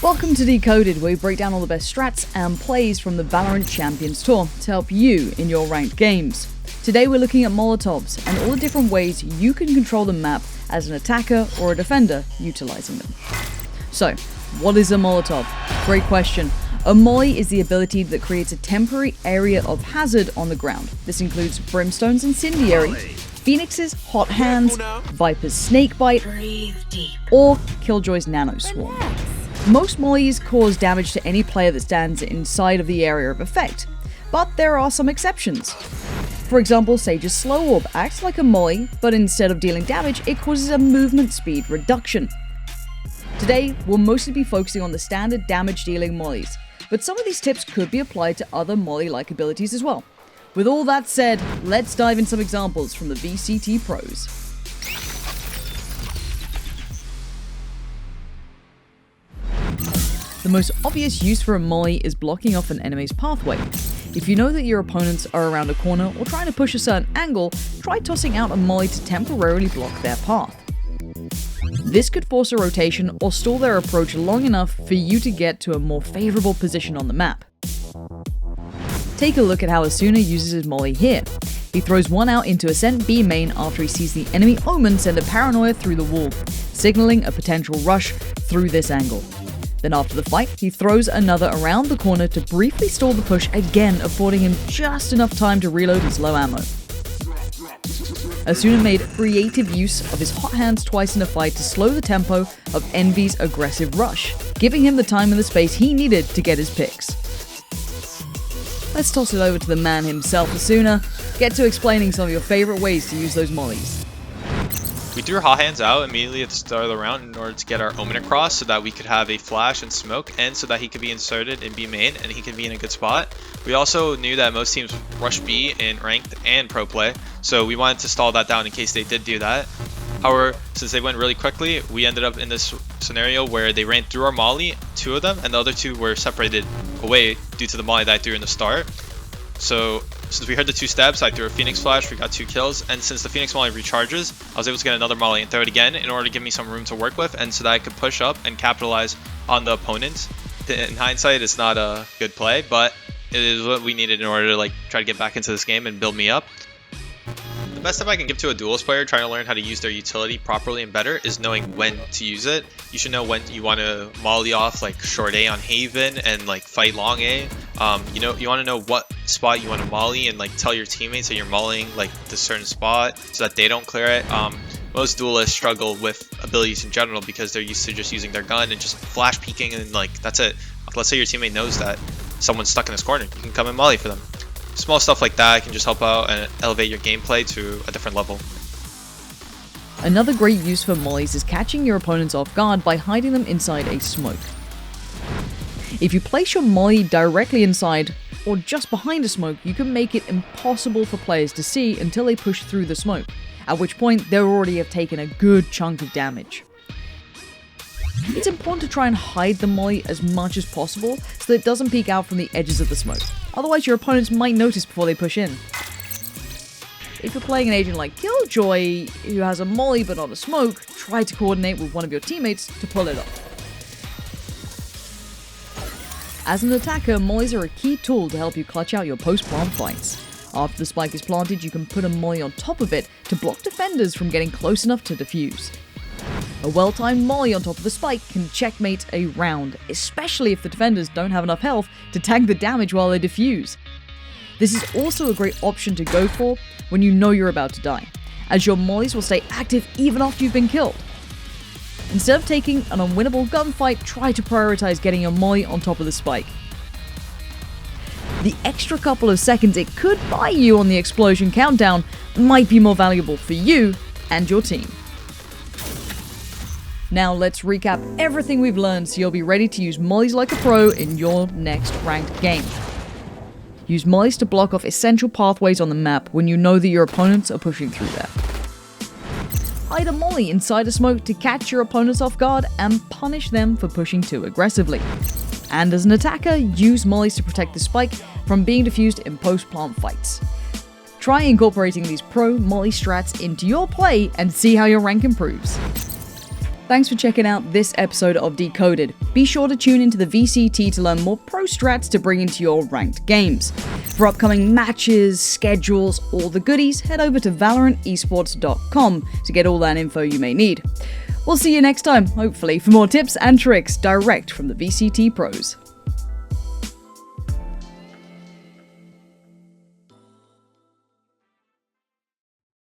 Welcome to Decoded, where we break down all the best strats and plays from the Valorant Champions Tour to help you in your ranked games. Today we're looking at Molotovs and all the different ways you can control the map as an attacker or a defender utilizing them. So, what is a Molotov? Great question. A molly is the ability that creates a temporary area of hazard on the ground. This includes Brimstone's Incendiary, Phoenix's Hot Hands, Viper's Snakebite, or Killjoy's Nano Swarm. Most mollies cause damage to any player that stands inside of the area of effect, but there are some exceptions. For example, Sage's Slow Orb acts like a molly, but instead of dealing damage, it causes a movement speed reduction. Today, we'll mostly be focusing on the standard damage-dealing mollies, but some of these tips could be applied to other molly-like abilities as well. With all that said, let's dive in some examples from the VCT pros. The most obvious use for a molly is blocking off an enemy's pathway. If you know that your opponents are around a corner or trying to push a certain angle, try tossing out a molly to temporarily block their path. This could force a rotation or stall their approach long enough for you to get to a more favourable position on the map. Take a look at how Asuna uses his molly here. He throws one out into Ascent B main after he sees the enemy Omen send a Paranoia through the wall, signalling a potential rush through this angle. Then after the fight, he throws another around the corner to briefly stall the push, again affording him just enough time to reload his low ammo. Asuna made creative use of his hot hands twice in a fight to slow the tempo of Envy's aggressive rush, giving him the time and the space he needed to get his picks. Let's toss it over to the man himself, Asuna. Get to explaining some of your favourite ways to use those mollies. We threw hot hands out immediately at the start of the round in order to get our Omen across so that we could have a flash and smoke, and so that he could be inserted in B main and he could be in a good spot. We also knew that most teams rush B in ranked and pro play, so we wanted to stall that down in case they did do that. However, since they went really quickly, we ended up in this scenario where they ran through our molly, two of them, and the other two were separated away due to the molly that I threw in the start. So since we heard the two steps, I threw a Phoenix flash, we got 2 kills, and since the Phoenix molly recharges, I was able to get another molly and throw it again in order to give me some room to work with, and so that I could push up and capitalize on the opponent. In hindsight, it's not a good play, but it is what we needed in order to try to get back into this game and build me up. The best tip I can give to a duelist player trying to learn how to use their utility properly and better is knowing when to use it. You should know when you want to molly off short A on Haven and fight long A. You want to know what spot you want to molly and tell your teammates that you're mollying this certain spot so that they don't clear it. Most duelists struggle with abilities in general because they're used to just using their gun and just flash peeking and that's it. Let's say your teammate knows that someone's stuck in this corner, you can come and molly for them. Small stuff like that can just help out and elevate your gameplay to a different level. Another great use for mollies is catching your opponents off guard by hiding them inside a smoke. If you place your molly directly inside or just behind a smoke, you can make it impossible for players to see until they push through the smoke, at which point they already have taken a good chunk of damage. It's important to try and hide the molly as much as possible so that it doesn't peek out from the edges of the smoke. Otherwise, your opponents might notice before they push in. If you're playing an agent like Killjoy, who has a molly but not a smoke, try to coordinate with one of your teammates to pull it off. As an attacker, mollies are a key tool to help you clutch out your post-plant fights. After the spike is planted, you can put a molly on top of it to block defenders from getting close enough to defuse. A well-timed molly on top of the spike can checkmate a round, especially if the defenders don't have enough health to tank the damage while they defuse. This is also a great option to go for when you know you're about to die, as your mollies will stay active even after you've been killed. Instead of taking an unwinnable gunfight, try to prioritize getting your molly on top of the spike. The extra couple of seconds it could buy you on the explosion countdown might be more valuable for you and your team. Now let's recap everything we've learned so you'll be ready to use mollies like a pro in your next ranked game. Use mollies to block off essential pathways on the map when you know that your opponents are pushing through there. Hide a molly inside a smoke to catch your opponents off guard and punish them for pushing too aggressively. And as an attacker, use mollies to protect the spike from being defused in post-plant fights. Try incorporating these pro molly strats into your play and see how your rank improves. Thanks for checking out this episode of Decoded. Be sure to tune into the VCT to learn more pro strats to bring into your ranked games. For upcoming matches, schedules, all the goodies, head over to ValorantEsports.com to get all that info you may need. We'll see you next time, hopefully, for more tips and tricks direct from the VCT pros.